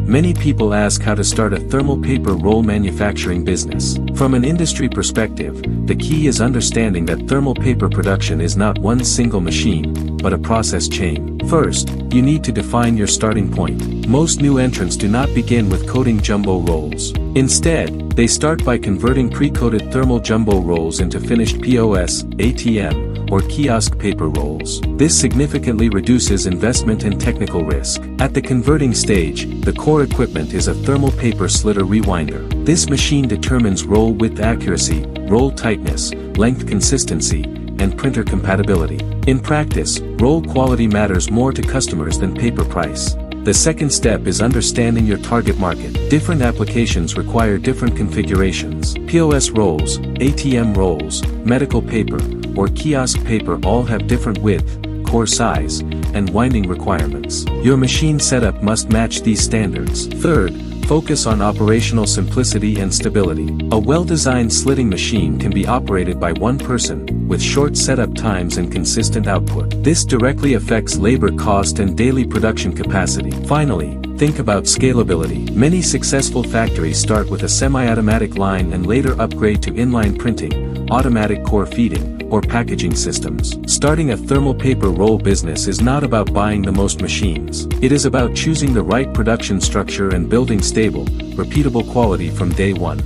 Many people ask how to start a thermal paper roll manufacturing business. From an industry perspective, the key is understanding that thermal paper production is not one single machine, but a process chain. First, you need to define your starting point. Most new entrants do not begin with coating jumbo rolls. Instead, they start by converting pre-coated thermal jumbo rolls into finished POS, ATM, or kiosk paper rolls. This significantly reduces investment and technical risk. At the converting stage, the core equipment is a thermal paper slitter rewinder. This machine determines roll width accuracy, roll tightness, length consistency, and printer compatibility. In practice, roll quality matters more to customers than paper price. The second step is understanding your target market. Different applications require different configurations. POS rolls, ATM rolls, medical paper, or kiosk paper all have different width, core size, and winding requirements. Your machine setup must match these standards. Third, focus on operational simplicity and stability. A well-designed slitting machine can be operated by one person, with short setup times and consistent output. This directly affects labor cost and daily production capacity. Finally, think about scalability. Many successful factories start with a semi-automatic line and later upgrade to inline printing, automatic core feeding, or packaging systems. Starting a thermal paper roll business is not about buying the most machines. It is about choosing the right production structure and building stable, repeatable quality from day one.